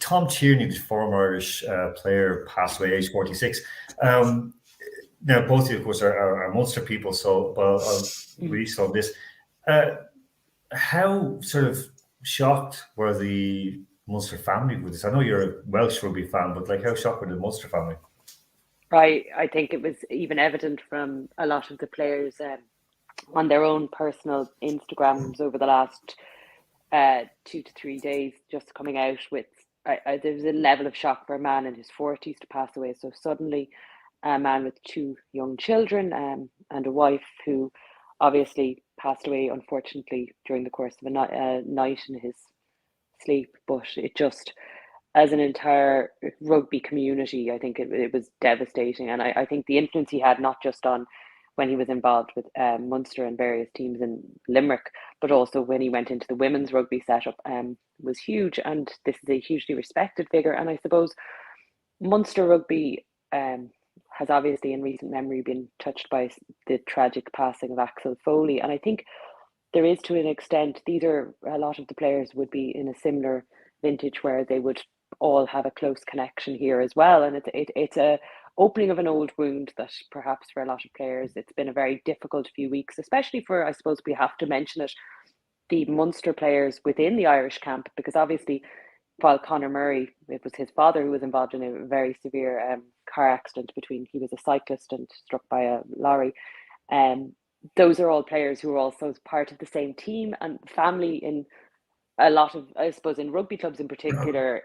Tom Tierney, the former Irish player, passed away age 46. Now, both of you, of course, are Munster people, so I'll release on this. How sort of shocked were the Munster family with this? I know you're a Welsh rugby fan, but like, how shocked were the Munster family? I think it was even evident from a lot of the players on their own personal Instagrams over the last 2 to 3 days, just coming out with there was a level of shock for a man in his 40s to pass away so suddenly. A man with 2 young children and a wife who obviously passed away, unfortunately, during the course of a night in his sleep. But it just, as an entire rugby community, I think it was devastating. And I think the influence he had, not just on when he was involved with Munster and various teams in Limerick, but also when he went into the women's rugby setup, was huge. And this is a hugely respected figure. And I suppose Munster rugby has obviously in recent memory been touched by the tragic passing of Axel Foley. And I think there is, to an extent, a lot of the players would be in a similar vintage where they would all have a close connection here as well. And it's a opening of an old wound that perhaps for a lot of players, it's been a very difficult few weeks, especially for, I suppose we have to mention it, the Munster players within the Irish camp, because obviously while Conor Murray, it was his father who was involved in a very severe car accident he was a cyclist and struck by a lorry. Those are all players who are also part of the same team and family in a lot of, I suppose, in rugby clubs in particular,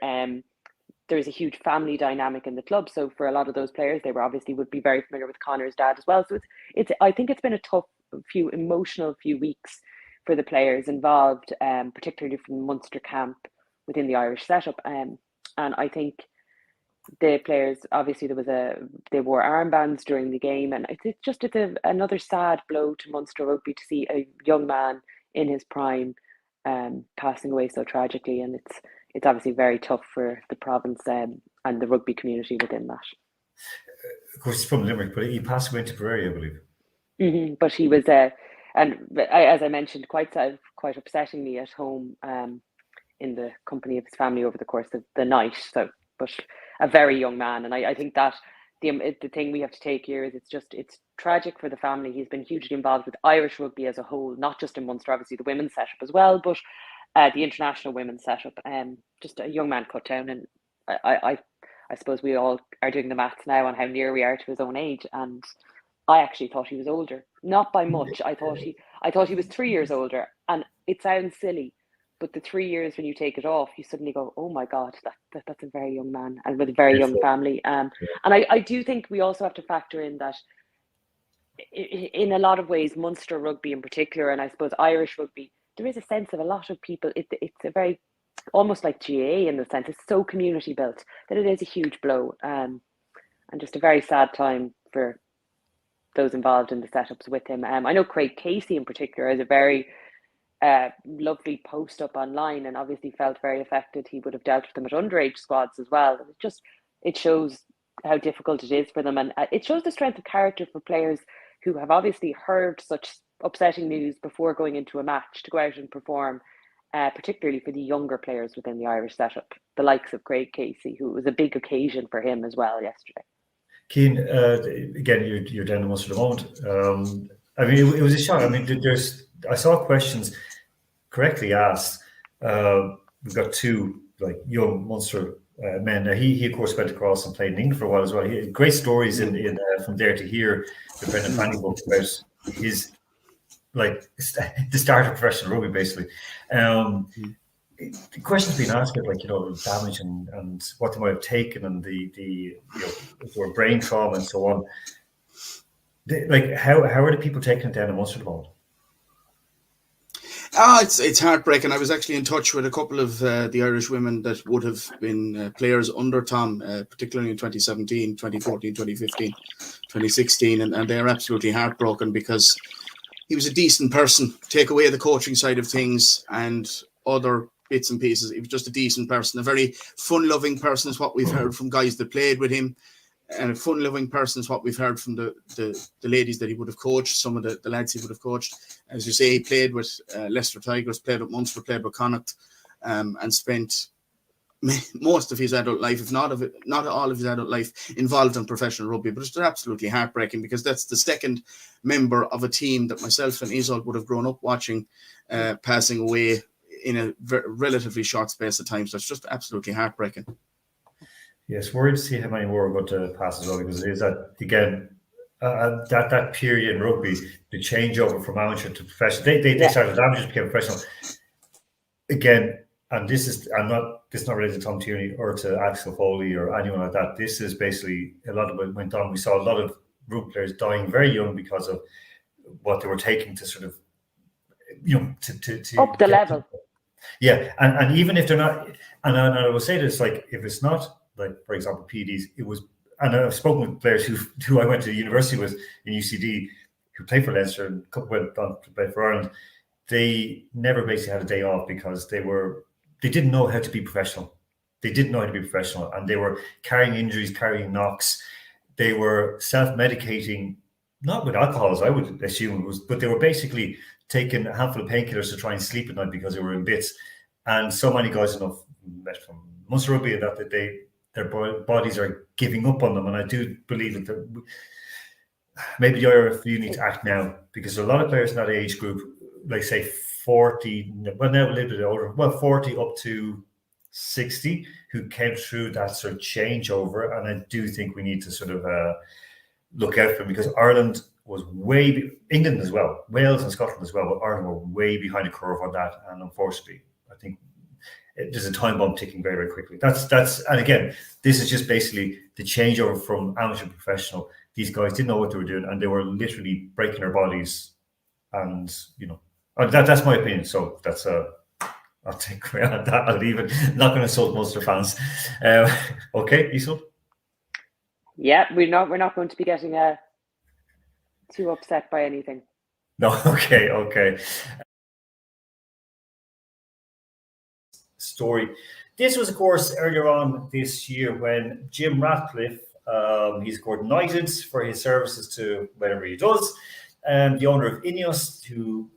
there's a huge family dynamic in the club. So for a lot of those players, they would be very familiar with Conor's dad as well. So I think it's been a tough emotional few weeks for the players involved, particularly from the Munster camp within the Irish setup. And I think the players, obviously they wore armbands during the game, and it's another sad blow to Munster rugby to see a young man in his prime passing away so tragically. And it's obviously very tough for the province and the rugby community within that. Of course, he's from Limerick, but he passed away in Tipperary, I believe. Mm-hmm. But he was, as I mentioned, quite upsettingly at home in the company of his family over the course of the night. So, but a very young man, and I think that the thing we have to take here is it's tragic for the family. He's been hugely involved with Irish rugby as a whole, not just in Munster, obviously the women's setup as well, but the international women's setup. Just a young man cut down, and I suppose we all are doing the maths now on how near we are to his own age, and I actually thought he was older, not by much. I thought he was 3 years older, and it sounds silly, but the 3 years when you take it off, you suddenly go, oh my God, that's a very young man and with a very young family. And I do think we also have to factor in that in a lot of ways, Munster rugby in particular, and I suppose Irish rugby, there is a sense of a lot of people, it's a very, almost like GA in the sense, it's so community built that it is a huge blow, and just a very sad time for those involved in the setups with him. I know Craig Casey in particular has a very lovely post up online, and obviously felt very affected. He would have dealt with them at underage squads as well. It shows how difficult it is for them, and it shows the strength of character for players who have obviously heard such upsetting news before going into a match to go out and perform, particularly for the younger players within the Irish setup, the likes of Craig Casey, who was a big occasion for him as well yesterday. Cian, again, you're down to Munster at the moment. I mean, it was a shock. I mean, I saw questions correctly asked. We've got 2 like young Munster men. Now, he of course went across and played in England for a while as well. He had great stories in from there to here. The Brendan Fanning book about his the start of professional rugby, basically. The questions being asked about damage and what they might have taken, and the if there were brain trauma and so on. How are the people taking it down in Munster at the moment? It's heartbreaking. I was actually in touch with a couple of the Irish women that would have been players under Tom, particularly in 2017, 2014, 2015, 2016, and they're absolutely heartbroken because he was a decent person. Take away the coaching side of things and other bits and pieces, he was just a decent person, a very fun-loving person is what we've heard from guys that played with him, and a fun-loving person is what we've heard from the ladies that he would have coached, some of the lads he would have coached. As you say, he played with Leicester Tigers, played with Munster, played with Connacht, and spent most of his adult life, if not all of his adult life, involved in professional rugby. But it's absolutely heartbreaking, because that's the second member of a team that myself and Iseult would have grown up watching passing away in a relatively short space of time. So it's just absolutely heartbreaking. Yes, worried to see how many more are going to pass as well, because it is that, again, that period in rugby, the changeover from amateur to professional, they started amateur, became professional. Again, and this is not related to Tom Tierney or to Axel Foley or anyone like that. This is basically a lot of what went on. We saw a lot of rugby players dying very young because of what they were taking to sort of, to up the level. Yeah, and even if they're not, and I will say this, like, if it's not, like, for example, PEDs, it was, and I've spoken with players who I went to university with in UCD, who played for Leinster and a couple went on to play for Ireland. They never basically had a day off because they didn't know how to be professional. They didn't know how to be professional, and they were carrying injuries, carrying knocks. They were self-medicating, not with alcohol, as I would assume it was, but they were basically taking a handful of painkillers to try and sleep at night because they were in bits. And so many guys enough met from Munster Rugby that their bodies are giving up on them. And I do believe that maybe the IRFU need to act now, because a lot of players in that age group, like say 40, well now a little bit older, 40 up to 60, who came through that sort of changeover. And I do think we need to sort of look out for them, because Ireland was England as well, Wales and Scotland as well, but Ireland were way behind the curve on that. And unfortunately, I think there's a time bomb ticking very, very quickly. And again, this is just basically the changeover from amateur to professional. These guys didn't know what they were doing, and they were literally breaking their bodies. And that's my opinion. So that's I'll take away on that. I'll leave it. Not going to insult Munster fans. Okay, Iseult? Yeah, we're not going to be getting too upset by anything. No, okay. Story. This was, of course, earlier on this year when Jim Ratcliffe, he's scored knighted for his services to whatever he does, the owner of Ineos, who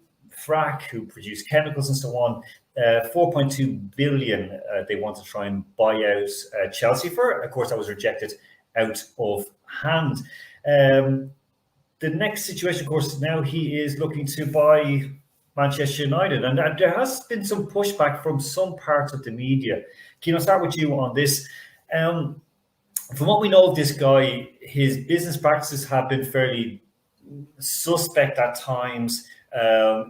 produce chemicals and so on, 4.2 billion they want to try and buy out Chelsea for. Of course, that was rejected out of hand. The next situation, of course, now he is looking to buy Manchester United, and there has been some pushback from some parts of the media. Can I start with you on this? From what we know of this guy, his business practices have been fairly suspect at times.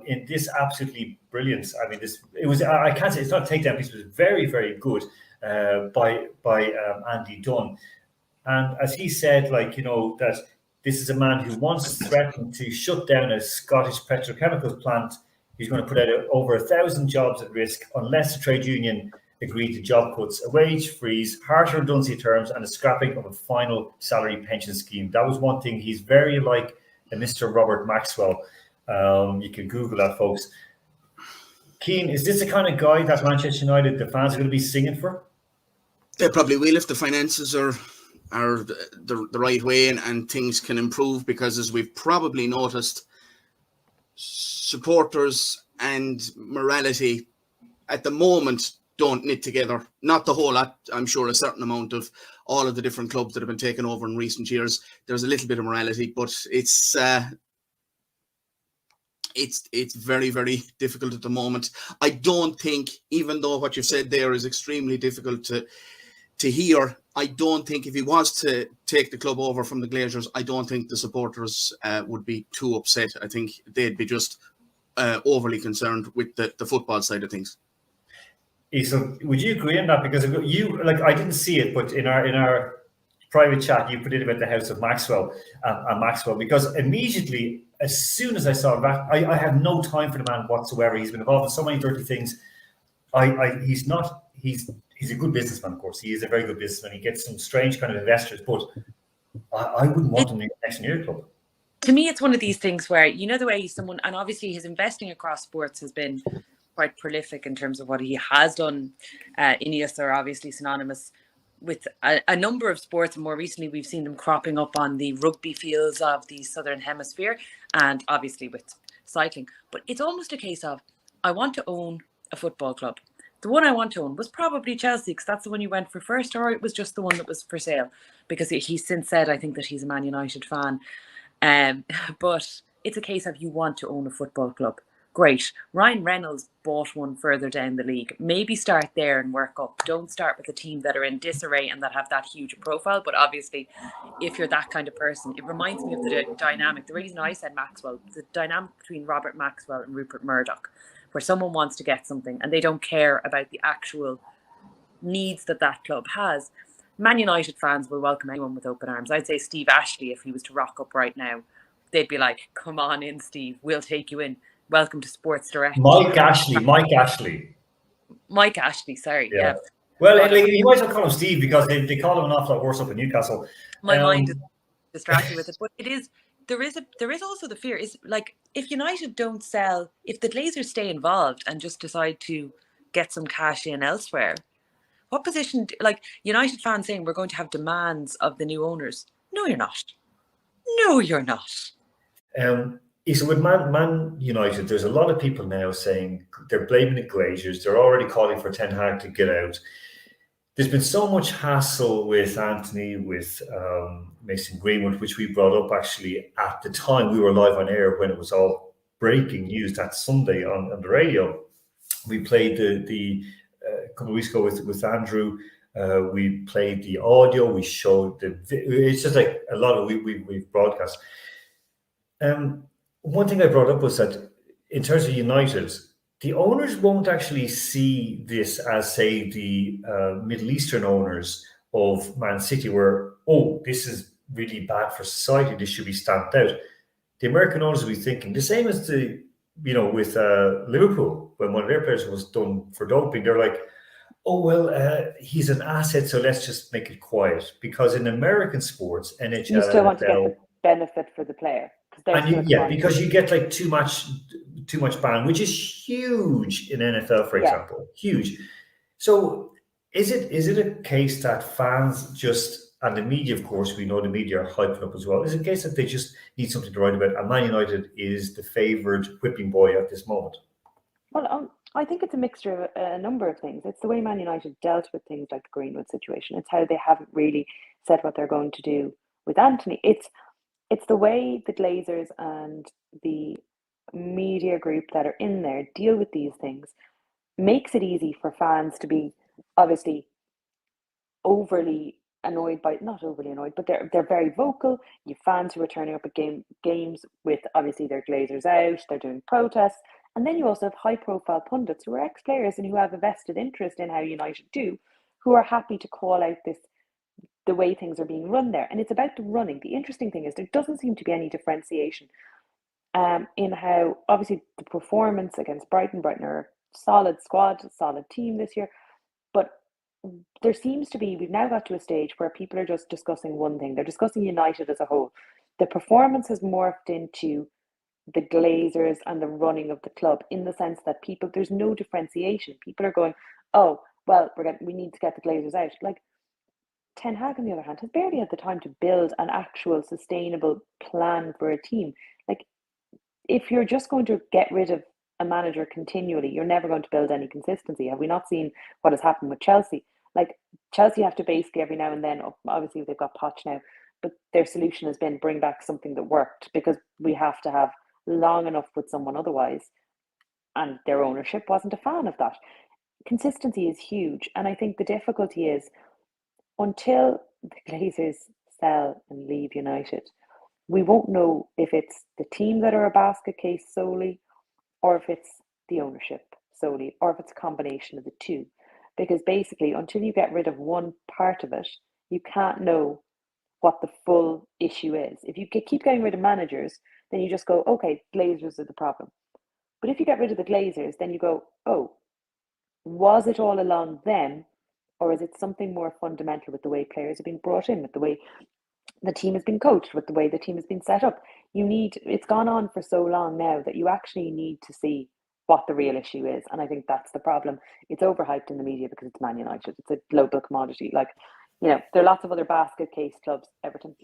In this, absolutely brilliant. I mean, I can't say it's not a takedown piece. It was very, very good by Andy Dunn. And as he said, that this is a man who once threatened to shut down a Scottish petrochemicals plant. He's going to put out over 1,000 jobs at risk unless the trade union agreed to job cuts, a wage freeze, harsher redundancy terms, and a scrapping of a final salary pension scheme. That was one thing. He's very like a Mr. Robert Maxwell. You can Google that, folks. Keane, is this the kind of guy that Manchester United, the fans, are going to be singing for? They probably will if the finances are the right way and things can improve, because as we've probably noticed, supporters and morality at the moment don't knit together. Not the whole lot. I'm sure a certain amount of all of the different clubs that have been taken over in recent years, there's a little bit of morality, but it's very, very difficult at the moment. I don't think, even though what you've said there is extremely difficult to hear, I don't think if he was to take the club over from the Glazers, I don't think the supporters would be too upset. I think they'd be just overly concerned with the football side of things. So would you agree on that? Because I didn't see it, but in our private chat, you put it about the house of Maxwell and Maxwell, because immediately, as soon as I saw that, I have no time for the man whatsoever. He's been involved in so many dirty things. He's a good businessman, of course. He is a very good businessman. He gets some strange kind of investors, but I wouldn't want him next year club. To me, it's one of these things where, the way someone, and obviously his investing across sports has been quite prolific in terms of what he has done. Ineos are obviously synonymous with a number of sports, and more recently we've seen them cropping up on the rugby fields of the Southern Hemisphere, and obviously with cycling. But it's almost a case of, I want to own a football club. The one I want to own was probably Chelsea, because that's the one you went for first, or it was just the one that was for sale, because he's since said, I think, that he's a Man United fan. But it's a case of you want to own a football club. Great. Ryan Reynolds bought one further down the league. Maybe start there and work up. Don't start with a team that are in disarray and that have that huge profile. But obviously, if you're that kind of person, it reminds me of the dynamic. The reason I said Maxwell, the dynamic between Robert Maxwell and Rupert Murdoch, where someone wants to get something and they don't care about the actual needs that club has. Man United fans will welcome anyone with open arms. I'd say Steve Ashley, if he was to rock up right now, they'd be like, come on in, Steve, we'll take you in. Welcome to Sports Direct. Mike Ashley, sorry. Yeah. Well, you might as well call him Steve, because they call him an awful lot worse up in Newcastle. My mind is distracted with it, but it is. There is also the fear is, like, if United don't sell, if the Glazers stay involved and just decide to get some cash in elsewhere, what position? Like, United fans saying we're going to have demands of the new owners. No, you're not. No, you're not. So with Man United, there's a lot of people now saying they're blaming the Glazers. They're already calling for Ten Hag to get out. There's been so much hassle with Anthony, with Mason Greenwood, which we brought up actually at the time we were live on air when it was all breaking news that Sunday on the radio. We played the a couple of weeks ago with Andrew. We played the audio. We showed it's just like a lot of we've broadcast. One thing I brought up was that in terms of United, the owners won't actually see this as, say, the Middle Eastern owners of Man City, where, oh, this is really bad for society, this should be stamped out. The American owners will be thinking the same as with Liverpool, when one of their players was done for doping. They're like, oh, well, he's an asset, so let's just make it quiet. Because in American sports, NHL, you still want to get the benefit for the player. Because you get like too much ban, which is huge in NFL, for example, huge. So is it a case that fans just, and the media, of course, we know the media are hyping up as well, is it a case that they just need something to write about, and Man United is the favoured whipping boy at this moment? Well, I think it's a mixture of a number of things. It's the way Man United dealt with things like the Greenwood situation. It's how they haven't really said what they're going to do with Anthony. It's the way the Glazers and the media group that are in there deal with these things makes it easy for fans to be obviously overly annoyed by, not overly annoyed, but they're very vocal. You fans who are turning up at games with obviously their Glazers out, they're doing protests. And then you also have high profile pundits who are ex-players and who have a vested interest in how United do, who are happy to call out the way things are being run there. And it's about the running. The interesting thing is there doesn't seem to be any differentiation in how, obviously, the performance against Brighton are a solid squad, a solid team this year. But there seems to be, we've now got to a stage where people are just discussing one thing. They're discussing United as a whole. The performance has morphed into the Glazers and the running of the club, in the sense that there's no differentiation. People are going, oh, well, we need to get the Glazers out. Like, Ten Hag, on the other hand, has barely had the time to build an actual sustainable plan for a team. Like, if you're just going to get rid of a manager continually, you're never going to build any consistency. Have we not seen what has happened with Chelsea? Like, Chelsea have to basically every now and then, obviously they've got Poch now, but their solution has been bring back something that worked, because we have to have long enough with someone otherwise. And their ownership wasn't a fan of that. Consistency is huge. And I think the difficulty is, until the Glazers sell and leave United, we won't know if it's the team that are a basket case solely, or if it's the ownership solely, or if it's a combination of the two. Because basically, until you get rid of one part of it, you can't know what the full issue is. If you keep getting rid of managers, then you just go, okay, Glazers are the problem. But if you get rid of the Glazers, then you go, oh, was it all along them? Or is it something more fundamental with the way players have been brought in, with the way the team has been coached, with the way the team has been set up? It's gone on for so long now that you actually need to see what the real issue is. And I think that's the problem. It's overhyped in the media because it's Man United. It's a global commodity. Like, there are lots of other basket case clubs, Everton.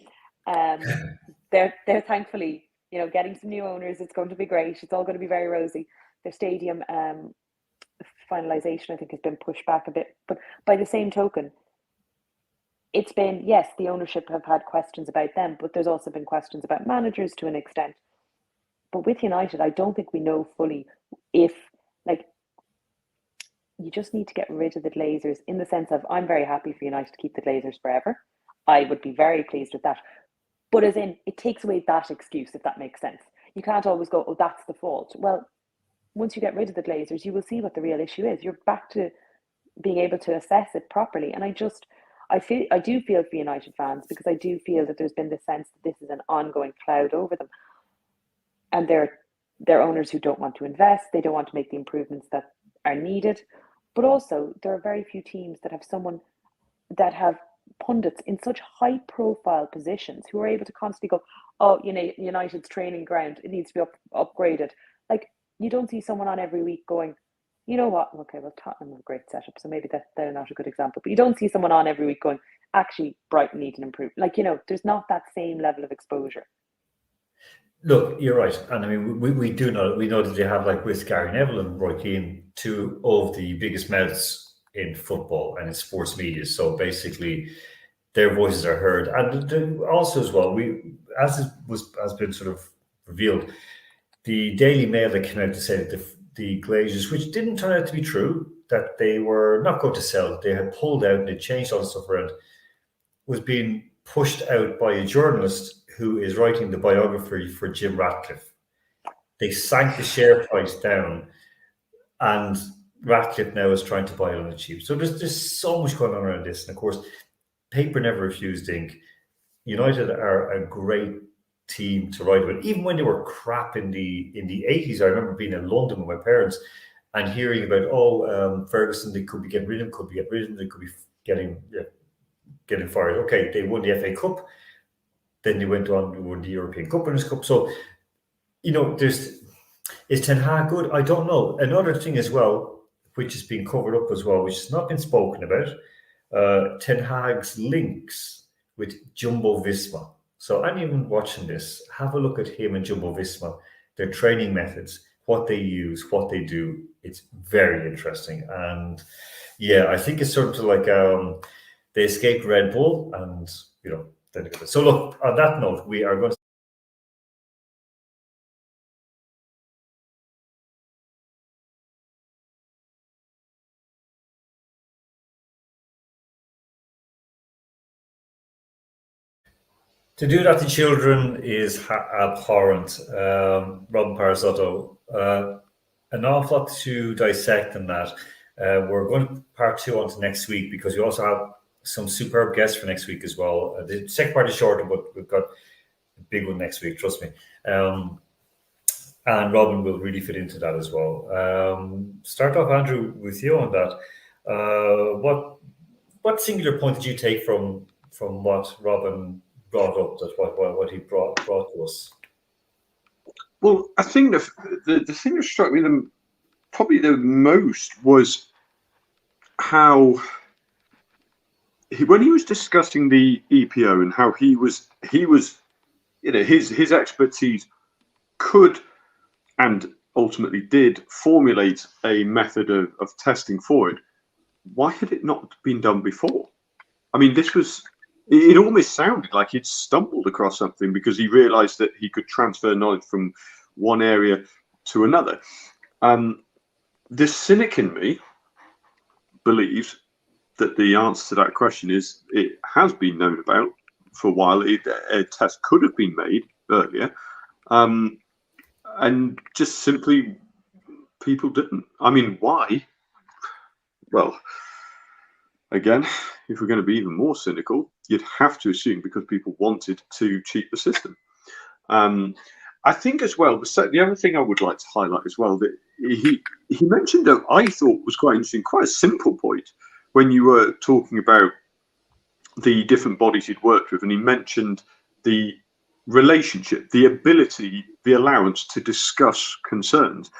They're thankfully, getting some new owners. It's going to be great. It's all going to be very rosy. Their stadium finalisation, I think, has been pushed back a bit. But by the same token, it's been, yes, the ownership have had questions about them, but there's also been questions about managers to an extent. But with United, I don't think we know fully if, like, you just need to get rid of the Glazers, in the sense of, I'm very happy for United to keep the Glazers forever. I would be very pleased with that. But as in, it takes away that excuse, if that makes sense. You can't always go, oh, that's the fault. Well, once you get rid of the Glazers, you will see what the real issue is. You're back to being able to assess it properly. And I do feel for United fans, because I do feel that there's been this sense that this is an ongoing cloud over them. And they're owners who don't want to invest. They don't want to make the improvements that are needed. But also, there are very few teams that have pundits in such high profile positions who are able to constantly go, oh, United's training ground, it needs to be upgraded. Like, you don't see someone on every week going, you know what, okay, well, Tottenham have a great setup, so maybe they're not a good example, but you don't see someone on every week going, actually, Brighton need an improvement. Like, there's not that same level of exposure. Look, you're right. And I mean, we know that they have, like, with Gary Neville and Roy Keane, two of the biggest mouths in football and in sports media. So basically, their voices are heard. And also as well, has been sort of revealed, the Daily Mail that came out to say that the Glazers, which didn't turn out to be true, that they were not going to sell, they had pulled out and they changed all the stuff around, was being pushed out by a journalist who is writing the biography for Jim Ratcliffe. They sank the share price down, and Ratcliffe now is trying to buy it on the cheap. So there's so much going on around this. And of course, paper never refused ink. United are a great team to write about. Even when they were crap in the 80s, I remember being in London with my parents and hearing about, Ferguson, they could be getting rid of him, they could be getting fired. Okay, they won the FA Cup, then they went on to win the European Cup Winners' Cup. So, is Ten Hag good? I don't know. Another thing as well, which is being covered up as well, which has not been spoken about, Ten Hag's links with Jumbo Visma. So anyone watching this, have a look at him and Jumbo Visma, their training methods, what they use, what they do. It's very interesting. And yeah, I think it's sort of like they escaped Red Bull and, then. So look, on that note, we are going to do that to children is abhorrent. Robin Parisotto, an awful lot to dissect in that. We're going to part 2 on to next week, because we also have some superb guests for next week as well. The second part is shorter, but we've got a big one next week, trust me. And Robin will really fit into that as well. Start off, Andrew, with you on that. What singular point did you take from what Robin brought up, that what he brought to us? Well, I think the thing that struck me probably the most was how when he was discussing the EPO and how he was his expertise could and ultimately did formulate a method of testing for it. Why had it not been done before? I mean, it almost sounded like he'd stumbled across something because he realized that he could transfer knowledge from one area to another. The cynic in me believes that the answer to that question is it has been known about for a while. A test could have been made earlier, and just simply people didn't. I mean, why? Well, again, if we're going to be even more cynical, you'd have to assume because people wanted to cheat the system. I think as well, the other thing I would like to highlight as well, that he mentioned that I thought was quite interesting, quite a simple point, when you were talking about the different bodies he'd worked with, and he mentioned the relationship, the ability, the allowance to discuss concerns,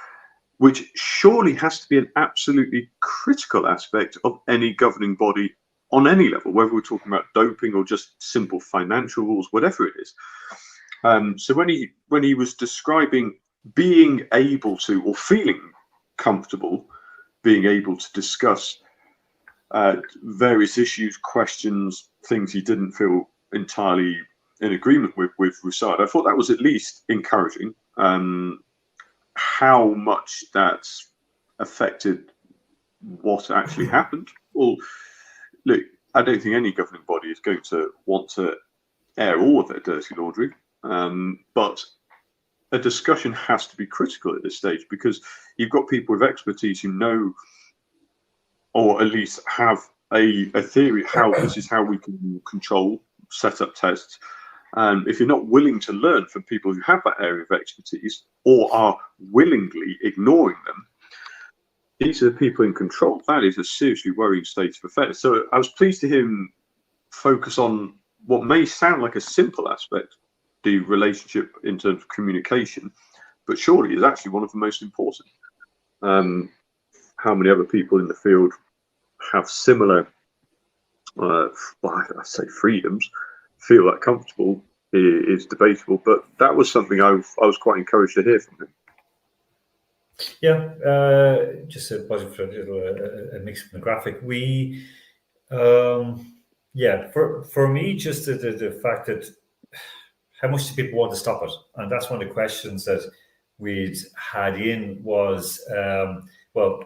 which surely has to be an absolutely critical aspect of any governing body on any level, whether we're talking about doping or just simple financial rules, whatever it is. So when he was describing being able to or feeling comfortable being able to discuss various issues, questions, things he didn't feel entirely in agreement with Roussard. I thought that was at least encouraging. How much that's affected what actually happened. Well, look, I don't think any governing body is going to want to air all of their dirty laundry, but a discussion has to be critical at this stage, because you've got people with expertise who know, or at least have a theory how this is how we can control, set up tests. And if you're not willing to learn from people who have that area of expertise, or are willingly ignoring them, these are the people in control. That is a seriously worrying state of affairs. So I was pleased to hear him focus on what may sound like a simple aspect, the relationship in terms of communication, but surely is actually one of the most important. How many other people in the field have similar, I say freedoms, feel that comfortable is debatable, but that was something I was quite encouraged to hear from him. Yeah, just a positive for a mix from the graphic. We, yeah, for me, just the fact that how much do people want to stop it, and that's one of the questions that we'd had in was, well,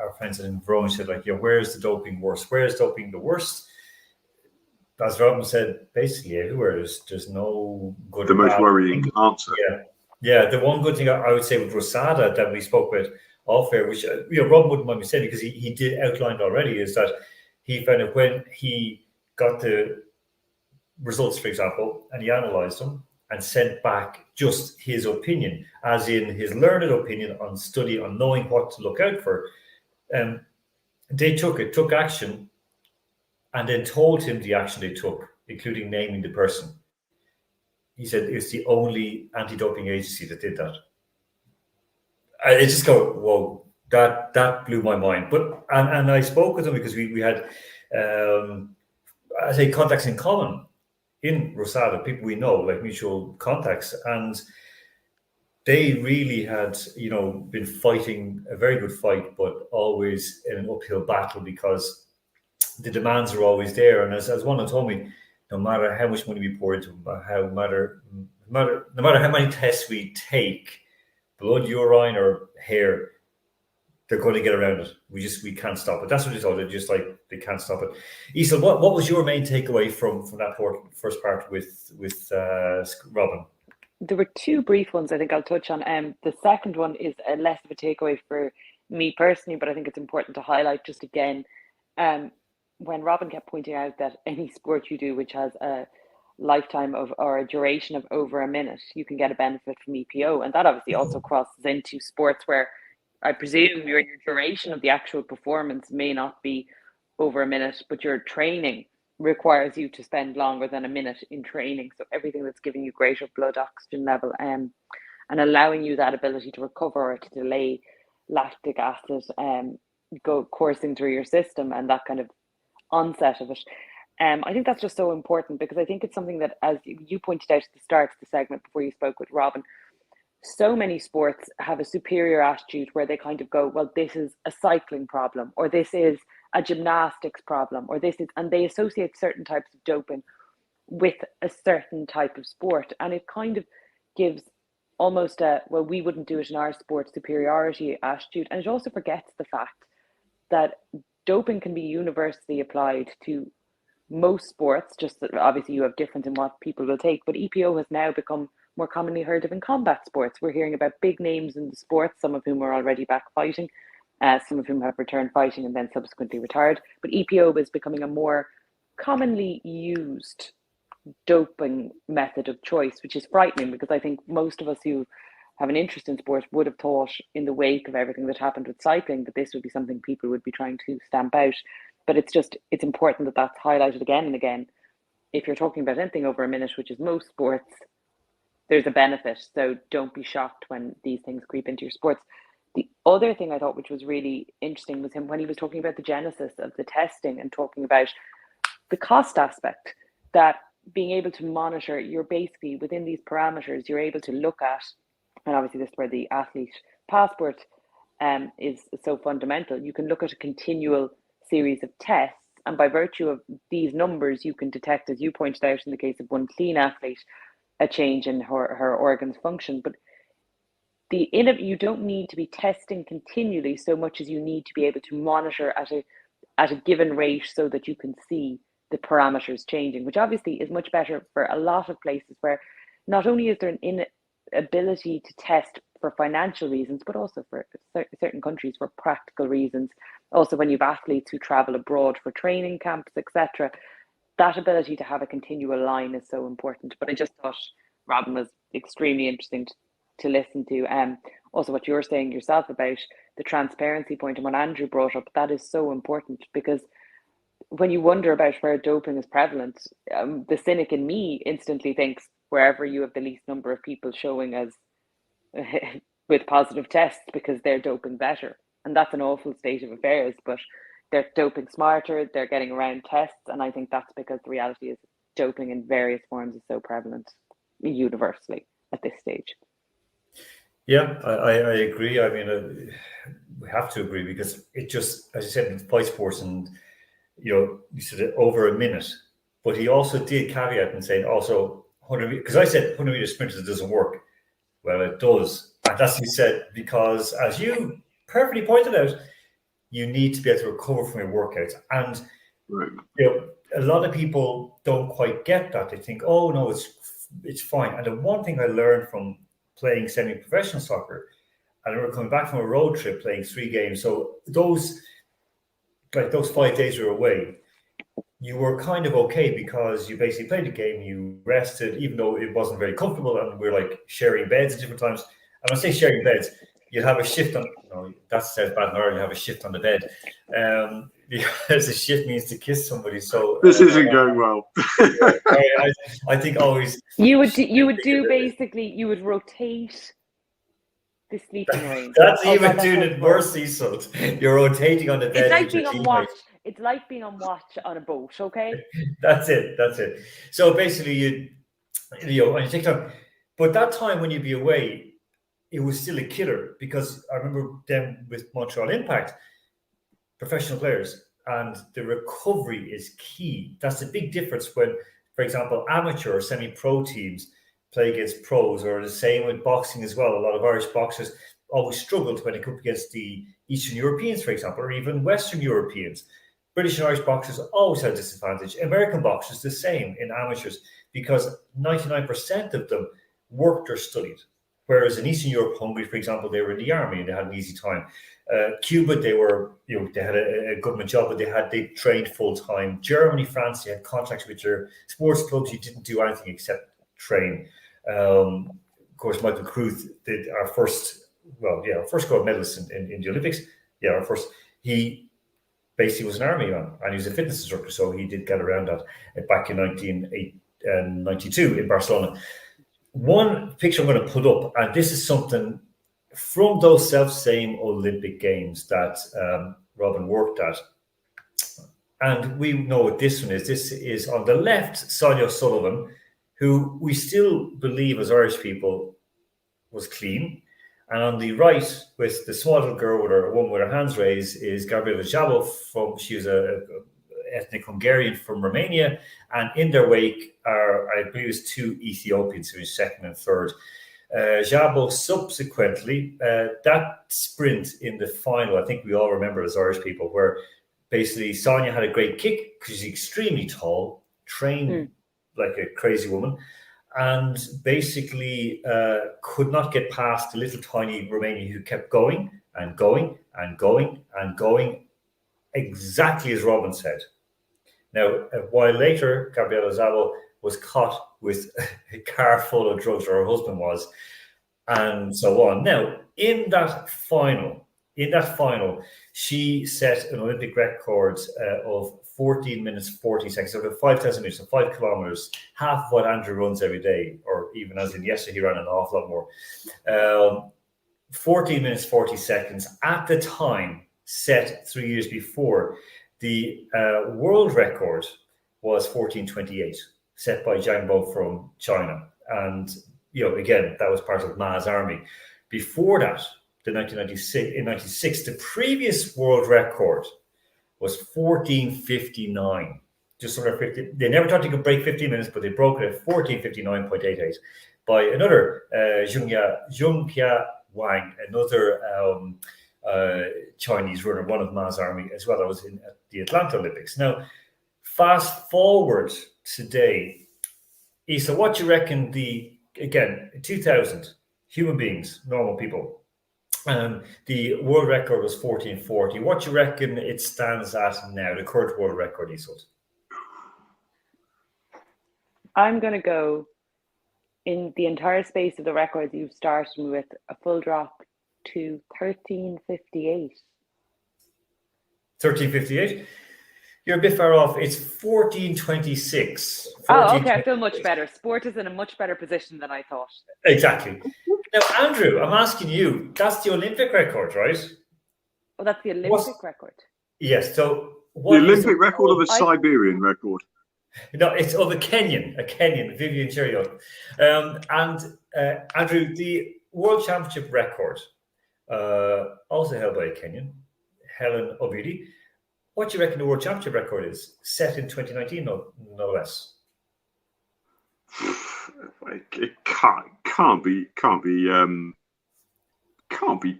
our friends in Verona said, like, where is the doping worse? Where is doping the worst? As Robin said, basically everywhere. There's no good. The most worrying answer. Yeah. The one good thing I would say with Rosada that we spoke with off air, which Robin wouldn't mind me saying because he did outline already, is that he found that when he got the results, for example, and he analysed them and sent back just his opinion, as in his learned opinion on study, on knowing what to look out for. They took action, and then told him the action they took, including naming the person. He said it's the only anti-doping agency that did that. I just go, whoa, that blew my mind. But and I spoke with him because we had, I say, contacts in common in Rosada, people we know, like mutual contacts, and they really had, been fighting a very good fight, but always in an uphill battle because the demands are always there. And as one told me, no matter how much money we pour into them, no matter how many tests we take, blood, urine, or hair, they're going to get around it. We can't stop it. That's what they told it. Just like they can't stop it. Iseult, what was your main takeaway from that first part with Robin? There were two brief ones I think I'll touch on. The second one is less of a takeaway for me personally, but I think it's important to highlight just again. When Robin kept pointing out that any sport you do which has a lifetime of or a duration of over a minute, you can get a benefit from EPO. And that obviously also crosses into sports where I presume your duration of the actual performance may not be over a minute, but your training requires you to spend longer than a minute in training. So everything that's giving you greater blood oxygen level and allowing you that ability to recover or to delay lactic acid go coursing through your system and that kind of onset of it. I think that's just so important because I think it's something that, as you pointed out at the start of the segment before you spoke with Robin, so many sports have a superior attitude where they kind of go, well, this is a cycling problem, or this is a gymnastics problem, or this is, and they associate certain types of doping with a certain type of sport. And it kind of gives almost a, well, we wouldn't do it in our sport superiority attitude. And it also forgets the fact that doping can be universally applied to most sports, just that obviously you have difference in what people will take, but EPO has now become more commonly heard of in combat sports. We're hearing about big names in the sports, some of whom are already back fighting, some of whom have returned fighting and then subsequently retired. But EPO is becoming a more commonly used doping method of choice, which is frightening because I think most of us who have an interest in sport would have thought in the wake of everything that happened with cycling that this would be something people would be trying to stamp out. But it's important that that's highlighted again and again. If you're talking about anything over a minute, which is most sports, there's a benefit. So don't be shocked when these things creep into your sports. The other thing I thought which was really interesting was him when he was talking about the genesis of the testing and talking about the cost aspect, that being able to monitor, you're basically within these parameters, you're able to look at, and obviously this is where the athlete passport is so fundamental. You can look at a continual series of tests, and by virtue of these numbers, you can detect, as you pointed out in the case of one clean athlete, a change in her organs function. But you don't need to be testing continually so much as you need to be able to monitor at a given rate so that you can see the parameters changing, which obviously is much better for a lot of places where not only is there an inability to test for financial reasons, but also for certain countries for practical reasons. Also, when you've athletes who travel abroad for training camps, etc., that ability to have a continual line is so important. But I just thought Robin was extremely interesting to listen to. Also, what you're saying yourself about the transparency point and what Andrew brought up, that is so important, because when you wonder about where doping is prevalent, the cynic in me instantly thinks wherever you have the least number of people showing as with positive tests, because they're doping better. And that's an awful state of affairs, but they're doping smarter, they're getting around tests. And I think that's because the reality is doping in various forms is so prevalent universally at this stage. Yeah, I agree. I mean, we have to agree, because it just, as you said, in fight sports, and you said it over a minute, but he also did caveat and say also 100, because I said 100 meter sprinters doesn't work. Well, it does. And that's what he said, because as you perfectly pointed out, you need to be able to recover from your workouts. And a lot of people don't quite get that. They think, oh no, it's fine. And the one thing I learned from playing semi-professional soccer, and I remember coming back from a road trip playing 3 games. So those 5 days you were away, you were kind of okay, because you basically played the game, you rested, even though it wasn't very comfortable, and we're like sharing beds at different times. And when I say sharing beds, you'd have a shift on, that sounds bad in Ireland, you have a shift on the bed. Because a shift means to kiss somebody. So this isn't going well. I think always you would rotate the sleeping range. That's even doing it worse, Iseult. You're rotating on the bed. It's like being on watch. It's like being on watch on a boat, okay? That's it. So basically, and you take time. But that time when you'd be away, it was still a killer, because I remember them with Montreal Impact, professional players, and the recovery is key. That's the big difference when, for example, amateur or semi-pro teams play against pros, or the same with boxing as well. A lot of Irish boxers always struggled when they come up against the Eastern Europeans, for example, or even Western Europeans. British and Irish boxers always had disadvantage. American boxers the same in amateurs, because 99% of them worked or studied. Whereas in Eastern Europe, Hungary, for example, they were in the army and they had an easy time. Cuba, they had a government job, but they trained full time. Germany, France, they had contracts with their sports clubs. You didn't do anything except train. Of course, Michael Kruth did our first gold medalist in the Olympics. Yeah, he basically was an army man, and he was a fitness instructor, so he did get around that back in 1992 in Barcelona. One picture I'm going to put up, and this is something from those self-same Olympic Games that Robin worked at. And we know what this one is. This is on the left, Sonia O'Sullivan, who we still believe as Irish people was clean. And on the right, with the small little girl with a woman with her hands raised, is Gabriela Jabov. She was a ethnic Hungarian from Romania. And in their wake are, I believe, 2 Ethiopians, who is second and third. Jabo subsequently, that sprint in the final, I think we all remember as Irish people, where basically Sonia had a great kick because she's extremely tall, trained like a crazy woman, and basically could not get past the little tiny Romanian who kept going and going and going and going, exactly as Robin said. Now, a while later, Gabriela Zabo was caught with a car full of drugs, or her husband was, and so on. Now, in that final, she set an Olympic record of 14 minutes 40 seconds, so 5,000 meters, so 5 kilometers, half of what Andrew runs every day, or even as in yesterday, he ran an awful lot more. 14 minutes 40 seconds at the time, set 3 years before. The world record was 14:28, set by Zhang Bo from China. And, again, that was part of Ma's army. Before that, in 96. The previous world record was 14:59. Just under 50. They never thought they could break 15 minutes, but they broke it at 14:59.88 by another Jungpia Wang, another Chinese runner, one of Ma's army as well. I was at the Atlanta Olympics. Now, fast forward today, Isa, what do you reckon again, 2000, human beings, normal people, the world record was 14:40. What do you reckon it stands at now, the current world record, Iseult? I'm going to go in the entire space of the records you've started with a full drop to 13:58. 13:58? You're a bit far off. It's 14:26. Oh, okay. I feel much better. Sport is in a much better position than I thought. Exactly. Now, Andrew, I'm asking you, that's the Olympic record, right? Oh, that's the Olympic record. Yes. So the Olympic record of a Siberian record. No, it's of a Kenyan, Vivian Cheruiyot. And Andrew, the World Championship record, also held by a Kenyan, Helen Obiri. What do you reckon the World Championship record is? Set in 2019, no less. It can't be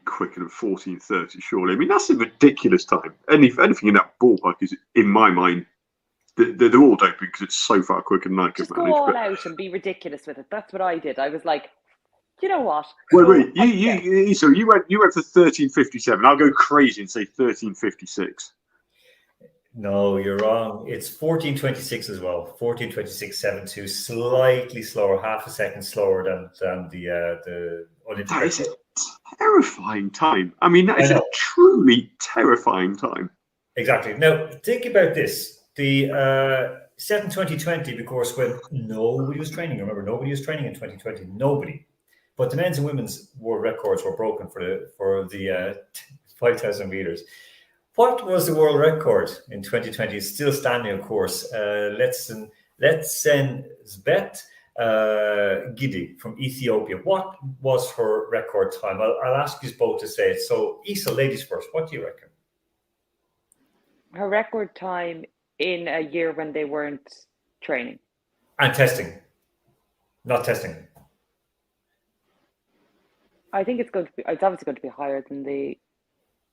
quicker than 14:30, surely. I mean, that's a ridiculous time. Anything in that ballpark is, in my mind, they're all doping because it's so far quicker than I could manage. Just go all out and be ridiculous with it. That's what I did. I was like, you know what? Wait, you went for 13:57. I'll go crazy and say 13:56. No, you're wrong. It's 14:26 as well. 14:26.72, slightly slower, half a second slower than the Olympic. That is a terrifying time. I mean, that is a truly terrifying time. Exactly. Now, think about this. The set in 2020, of course, when nobody was training. Remember, nobody was training in 2020. Nobody. But the men's and women's world records were broken for the 5,000 meters. What was the world record in 2020? It's still standing, of course. Let's send Zbet Gidi from Ethiopia. What was her record time? I'll ask you both to say it. So, Isa, ladies first. What do you reckon? Her record time in a year when they weren't training and testing, not testing. I think it's obviously going to be higher than the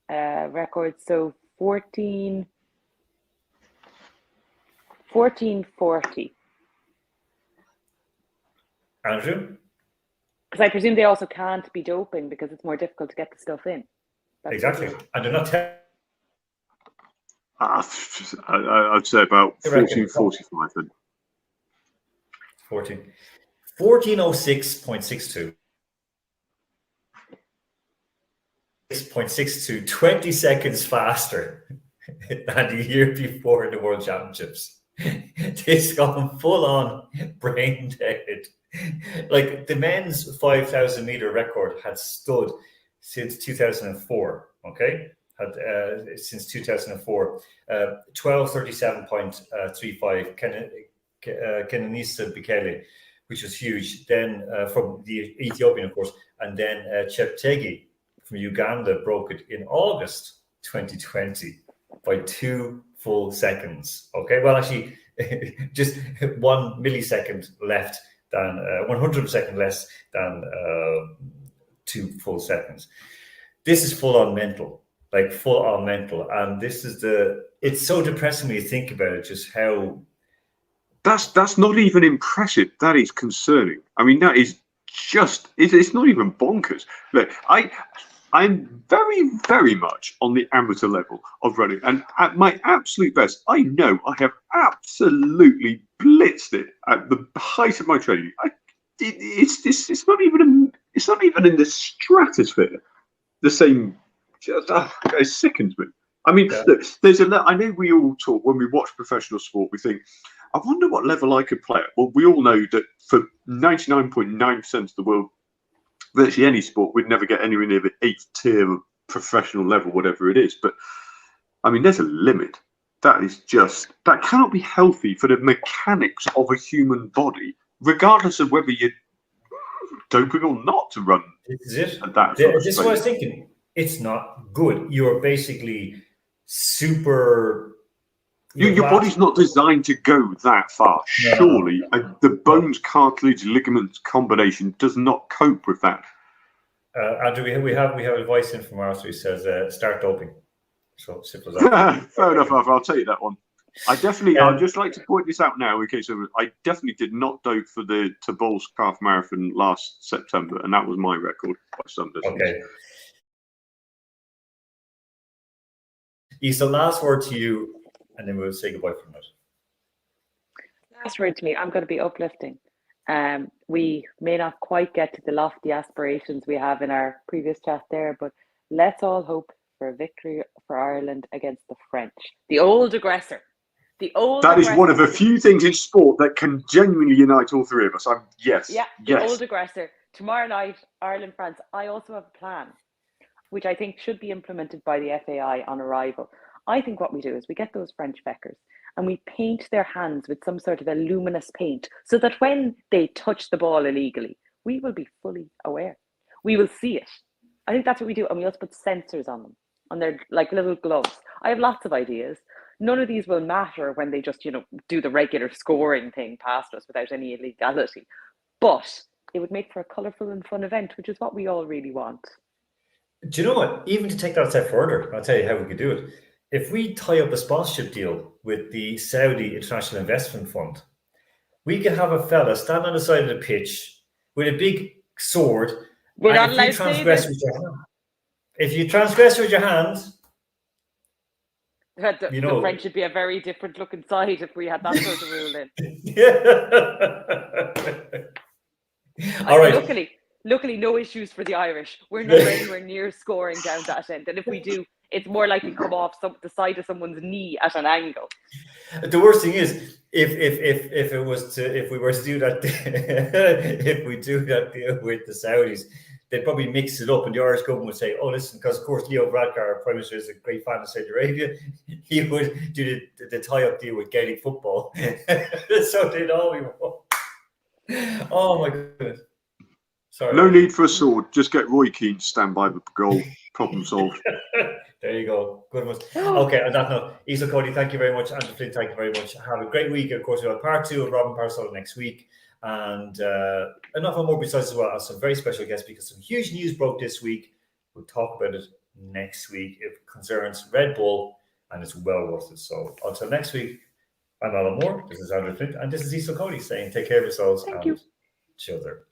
record. So 14:40. Andrew? Because I presume they also can't be doping because it's more difficult to get the stuff in. That's exactly. And they're not I'd say about 14:45 then. 14:06.62. 6.62, 20 seconds faster than the year before in the World Championships. This gone full on brain dead. Like the men's 5,000 meter record had stood since 2004. Okay. Since 2004, 12:37.35 Kenenisa Bekele, which was huge. Then from the Ethiopian, of course, and then Cheptegei from Uganda broke it in August 2020 by 2 full seconds. Okay, well, actually, just 1 millisecond left than 100 second less than 2 full seconds. This is full on mental. Like full on mental, and this is it's so depressing when you think about it, just how that's not even impressive, that is concerning. I mean, that is just it's not even bonkers. Look, I'm very, very much on the amateur level of running, and at my absolute best, I know I have absolutely blitzed it at the height of my training. It's not even in the stratosphere. The same. It sickens me. I mean, look, I know we all talk when we watch professional sport. We think, I wonder what level I could play at. Well, we all know that for 99.9% of the world, virtually any sport, we'd never get anywhere near the 8th tier of professional level, whatever it is. But I mean, there's a limit. That cannot be healthy for the mechanics of a human body, regardless of whether you're doping or not to run This is it. at that sort of This is what I was speed. thinking. It's not good. You're basically super. Your body's not designed to go that far. No. Surely, the bones, cartilage, ligaments combination does not cope with that. Andrew, we have advice in from Arthur who says start doping. So simple as that. Fair enough, Arthur. I'll take that one. I'd just like to point this out now in case I definitely did not dope for the Tobolsk Half Marathon last September, and that was my record by some distance. Okay. Iseult, last word to you, and then we'll say goodbye from it. Last word to me, I'm going to be uplifting. We may not quite get to the lofty aspirations we have in our previous chat there, but let's all hope for a victory for Ireland against the French, the old aggressor. That is one of a few things in sport that can genuinely unite all three of us. Yes. Old aggressor. Tomorrow night, Ireland, France. I also have a plan, which I think should be implemented by the FAI on arrival. I think what we do is we get those French feckers and we paint their hands with some sort of a luminous paint so that when they touch the ball illegally, we will be fully aware. We will see it. I think that's what we do. And we also put sensors on them, on their like little gloves. I have lots of ideas. None of these will matter when they just, do the regular scoring thing past us without any illegality. But it would make for a colourful and fun event, which is what we all really want. Do you know what? Even to take that a step further, I'll tell you how we could do it. If we tie up a sponsorship deal with the Saudi International Investment Fund, we could have a fella stand on the side of the pitch with a big sword. We're not allowed to say this. If you transgress with your hands, the French would be a very different looking side if we had that sort of rule in. All right. Luckily, no issues for the Irish. We're not anywhere near scoring down that end, and if we do, it's more likely to come off the side of someone's knee at an angle. The worst thing is if we were to do that, if we do that deal with the Saudis, they'd probably mix it up, and the Irish government would say, "Oh, listen," because of course Leo Varadkar, our Prime Minister, is a great fan of Saudi Arabia. He would do the tie-up deal with Gaelic football, so they'd all be. Oh my goodness! Sorry. No need for a sword. Just get Roy Keane to stand by the goal. Problem solved. There you go. Good one. Okay, on that note, Iseult, Cody, thank you very much. Andrew Flynn, thank you very much. Have a great week. Of course, we'll have part 2 of Robin Parisotto next week. And enough more besides as well as some very special guests, because some huge news broke this week. We'll talk about it next week. It concerns Red Bull, and it's well worth it. So until next week, I'm Alan Moore. This is Andrew Flynn, and this is Iseult Cody saying take care of yourselves. Thank you. Chill there.